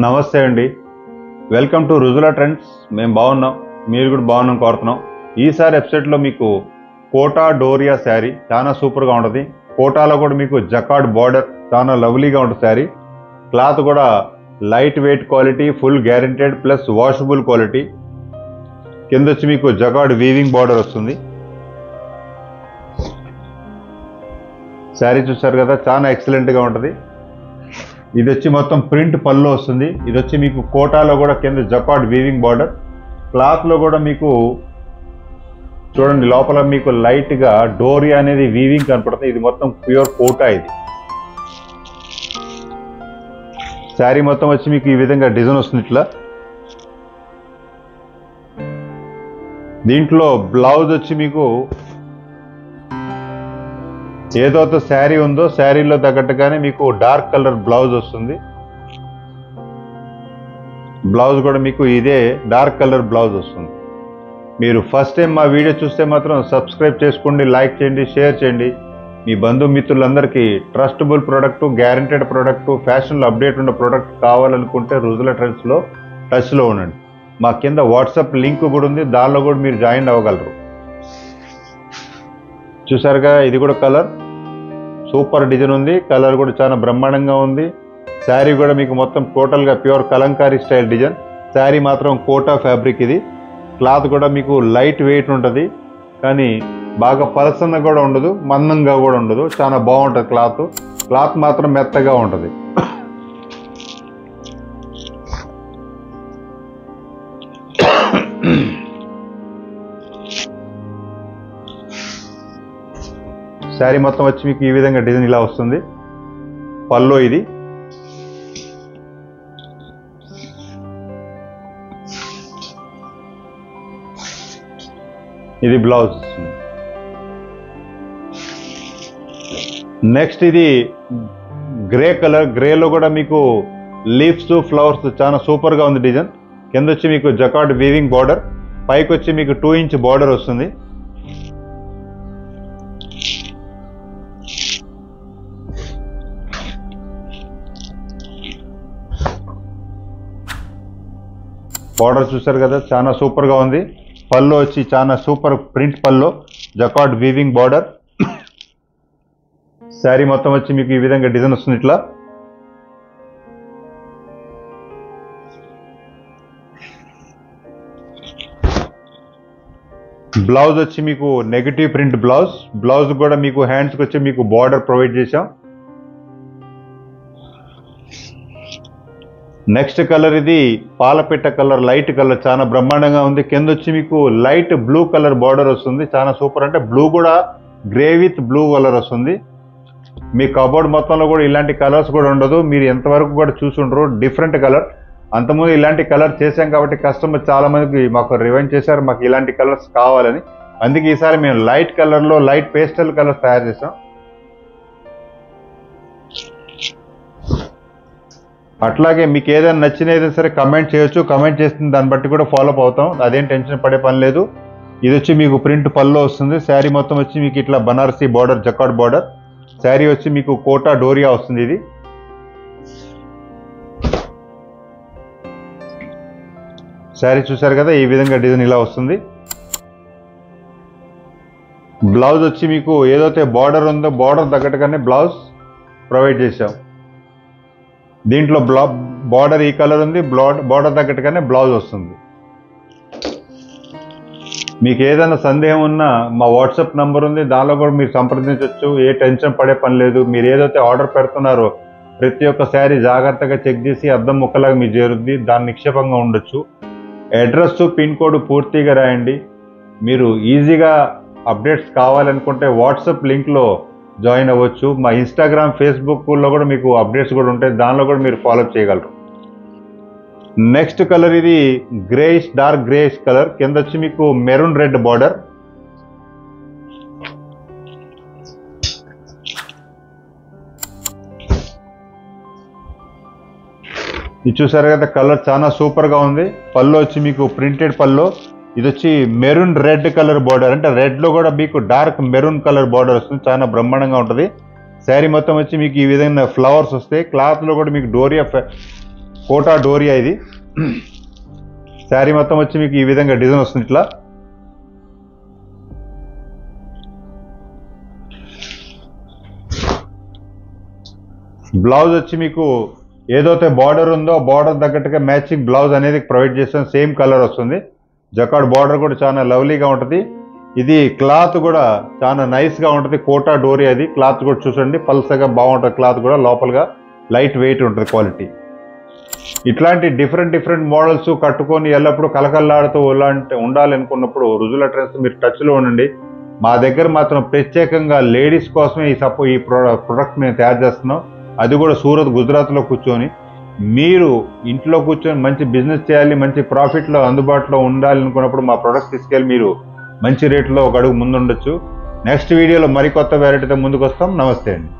నమస్తే అండి. Welcome to Rujula trends. మేము బాగున్నాం, మీరు కూడా బాగున్నాం కోరుతున్నాం. ఈసారి వెబ్సైట్లో మీకు కోటా డోరియా శారీ చాలా సూపర్గా ఉంటుంది. కోటాలో కూడా మీకు జకార్డ్ బార్డర్ చాలా లవ్లీగా ఉంటుంది శారీ. క్లాత్ కూడా light weight quality, full guaranteed plus washable quality. కింద వచ్చి మీకు జకార్డ్ వీవింగ్ బార్డర్ వస్తుంది. శారీ చూసారు కదా, చాలా ఎక్సలెంట్గా ఉంటుంది. ఇది వచ్చి మొత్తం ప్రింట్ పళ్ళు వస్తుంది. ఇది వచ్చి మీకు కోటాలో కూడా కింద జకార్డ్ వీవింగ్ బార్డర్. క్లాత్లో కూడా మీకు చూడండి, లోపల మీకు లైట్గా డోరియా అనేది వీవింగ్ కనపడుతుంది. ఇది మొత్తం ప్యూర్ కోటా. ఇది శారీ మొత్తం వచ్చి మీకు ఈ విధంగా డిజైన్ వస్తుంది. ఇట్లా దీంట్లో బ్లౌజ్ వచ్చి మీకు ఏదైతే శారీ ఉందో శారీలో తగ్గట్టుగానే మీకు డార్క్ కలర్ బ్లౌజ్ వస్తుంది. బ్లౌజ్ కూడా మీకు ఇదే డార్క్ కలర్ బ్లౌజ్ వస్తుంది. మీరు ఫస్ట్ టైం మా వీడియో చూస్తే మాత్రం సబ్స్క్రైబ్ చేసుకోండి, లైక్ చేయండి, షేర్ చేయండి. మీ బంధుమిత్రులందరికీ ట్రస్టబుల్ ప్రోడక్ట్, గ్యారెంటెడ్ ప్రోడక్ట్, ఫ్యాషన్లో అప్డేట్ ఉన్న ప్రోడక్ట్ కావాలనుకుంటే రుజులా ట్రెండ్స్లో టచ్లో ఉండండి. మా కింద వాట్సాప్ లింక్ కూడా ఉంది, దానిలో కూడా మీరు జాయిన్ అవ్వగలరు. చూసారుగా, ఇది కూడా కలర్ సూపర్ డిజైన్ ఉంది. కలర్ కూడా చాలా బ్రహ్మాండంగా ఉంది. శారీ కూడా మీకు మొత్తం టోటల్గా pure Kalamkari style design. Sari మాత్రం కోటా ఫ్యాబ్రిక్. ఇది క్లాత్ కూడా మీకు లైట్ వెయిట్ ఉంటుంది, కానీ బాగా పలసంగా కూడా ఉండదు, మందంగా కూడా ఉండదు. చాలా బాగుంటుంది క్లాత్. క్లాత్ మాత్రం మెత్తగా ఉంటుంది. శారీ మొత్తం వచ్చి మీకు ఈ విధంగా డిజైన్ ఇలా వస్తుంది. పల్లో ఇది. ఇది బ్లౌజ్. నెక్స్ట్ ఇది గ్రే కలర్. గ్రేలో కూడా మీకు లీవ్స్, ఫ్లవర్స్ చాలా సూపర్గా ఉంది డిజైన్. కింద వచ్చి మీకు జకార్డ్ వీవింగ్ బార్డర్, పైకి వచ్చి మీకు 2 ఇంచ్ బార్డర్ వస్తుంది. బార్డర్ చూసారు కదా, చాలా సూపర్గా ఉంది. పళ్ళు వచ్చి చాలా సూపర్ ప్రింట్ పళ్ళు, జకార్డ్ వీవింగ్ బార్డర్. శారీ మొత్తం వచ్చి మీకు ఈ విధంగా డిజైన్ వస్తుంది. ఇట్లా బ్లౌజ్ వచ్చి మీకు నెగటివ్ ప్రింట్ బ్లౌజ్. బ్లౌజ్ కూడా మీకు హ్యాండ్స్కి వచ్చి మీకు బార్డర్ ప్రొవైడ్ చేశాం. నెక్స్ట్ కలర్ ఇది పాలపిట్ట కలర్, లైట్ కలర్, చాలా బ్రహ్మాండంగా ఉంది. కింద వచ్చి మీకు లైట్ బ్లూ కలర్ బార్డర్ వస్తుంది. చాలా సూపర్. అంటే బ్లూ కూడా గ్రే విత్ బ్లూ కలర్ వస్తుంది. మీ కబోర్డ్ మొత్తంలో కూడా ఇలాంటి కలర్స్ కూడా ఉండదు. మీరు ఎంతవరకు కూడా చూసుంటారు డిఫరెంట్ కలర్. అంతకుముందు ఇలాంటి కలర్ చేశాం కాబట్టి కస్టమర్ చాలా మందికి మాకు రివైండ్ చేశారు, మాకు ఇలాంటి కలర్స్ కావాలని. అందుకే ఈసారి మేము లైట్ కలర్లో లైట్ పేస్టల్ కలర్స్ తయారు చేసాం. అట్లాగే మీకు ఏదైనా నచ్చిన ఏదైనా సరే కమెంట్ చేయొచ్చు. కమెంట్ చేసిన దాన్ని బట్టి కూడా ఫాలో అప్ అవుతాం. అదేం టెన్షన్ పడే పని లేదు. ఇది వచ్చి మీకు ప్రింట్ పళ్ళు వస్తుంది. శారీ మొత్తం వచ్చి మీకు ఇట్లా Banarasi border, jacquard border. Sari వచ్చి మీకు కోటా డోరియా వస్తుంది. ఇది శారీ చూసారు కదా, ఈ విధంగా డిజైన్ ఇలా వస్తుంది. బ్లౌజ్ వచ్చి మీకు ఏదైతే బార్డర్ ఉందో బార్డర్ తగ్గట్టుగానే బ్లౌజ్ ప్రొవైడ్ చేసాం. దీంట్లో బార్డర్ ఈ కలర్ ఉంది, బార్డర్ తగ్గట్టుగానే బ్లౌజ్ వస్తుంది. మీకు ఏదైనా సందేహం ఉన్నా మా వాట్సాప్ నంబర్ ఉంది, దానిలో కూడా మీరు సంప్రదించవచ్చు. ఏ టెన్షన్ పడే పని లేదు. మీరు ఏదైతే ఆర్డర్ పెడుతున్నారో ప్రతి ఒక్క శారీ జాగ్రత్తగా చెక్ చేసి అద్దం ముక్కలాగా మీరు చేరుద్ది, దాన్ని నిక్షేపంగా ఉండొచ్చు. అడ్రస్, పిన్ కోడ్ పూర్తిగా రాయండి. మీరు ఈజీగా అప్డేట్స్ కావాలనుకుంటే వాట్సాప్ లింక్లో జాయిన్ అవ్వచ్చు. మా ఇన్స్టాగ్రామ్, ఫేస్బుక్లో కూడా మీకు అప్డేట్స్ కూడా ఉంటాయి, దానిలో కూడా మీరు ఫాలోఅప్ చేయగలరు. నెక్స్ట్ కలర్ ఇది గ్రేయిష్, డార్క్ గ్రేయిష్ కలర్. కింద వచ్చి మీకు మెరూన్ రెడ్ బార్డర్. ఇది చూసారు కదా, కలర్ చాలా సూపర్గా ఉంది. పళ్ళు వచ్చి మీకు ప్రింటెడ్ పళ్ళు. ఇది వచ్చి మెరూన్ రెడ్ కలర్ బార్డర్. అంటే రెడ్లో కూడా మీకు డార్క్ మెరూన్ కలర్ బార్డర్ వస్తుంది. చాలా బ్రహ్మాండంగా ఉంటుంది. శారీ మొత్తం వచ్చి మీకు ఈ విధంగా ఫ్లవర్స్ వస్తాయి. క్లాత్లో కూడా మీకు డోరియా కోటా డోరియా ఇది. శారీ మొత్తం వచ్చి మీకు ఈ విధంగా డిజైన్ వస్తుంది. ఇట్లా బ్లౌజ్ వచ్చి మీకు ఏదైతే బార్డర్ ఉందో బార్డర్ తగ్గట్టుగా మ్యాచింగ్ బ్లౌజ్ అనేది ప్రొవైడ్ చేస్తాం. సేమ్ కలర్ వస్తుంది. జకార్డ్ బార్డర్ కూడా చాలా లవ్లీగా ఉంటుంది. ఇది క్లాత్ కూడా చాలా నైస్గా ఉంటుంది. కోటా డోరియా అది. క్లాత్ కూడా చూసండి, పల్సగా బాగుంటుంది. క్లాత్ కూడా లోపలగా లైట్ వెయిట్ ఉంటుంది క్వాలిటీ. ఇట్లాంటి డిఫరెంట్ మోడల్స్ కట్టుకొని ఎల్లప్పుడూ కలకల్లాడుతూ ఉండాలనుకున్నప్పుడు రుజుల ట్రెండ్స్ మీరు టచ్లో ఉండండి. మా దగ్గర మాత్రం ప్రత్యేకంగా లేడీస్ కోసమే ఈ ప్రొడక్ట్ మేము తయారు చేస్తున్నాం. అది కూడా సూరత్, గుజరాత్లో కూర్చొని. మీరు ఇంట్లో కూర్చొని మంచి బిజినెస్ చేయాలి, మంచి ప్రాఫిట్లో అందుబాటులో ఉండాలనుకున్నప్పుడు మా ప్రొడక్ట్ తీసుకెళ్ళి మీరు మంచి రేట్లో ఒక అడుగు ముందుండొచ్చు. నెక్స్ట్ వీడియోలో మరికొత్త వెరైటీతో ముందుకు వస్తాం. నమస్తే అండి.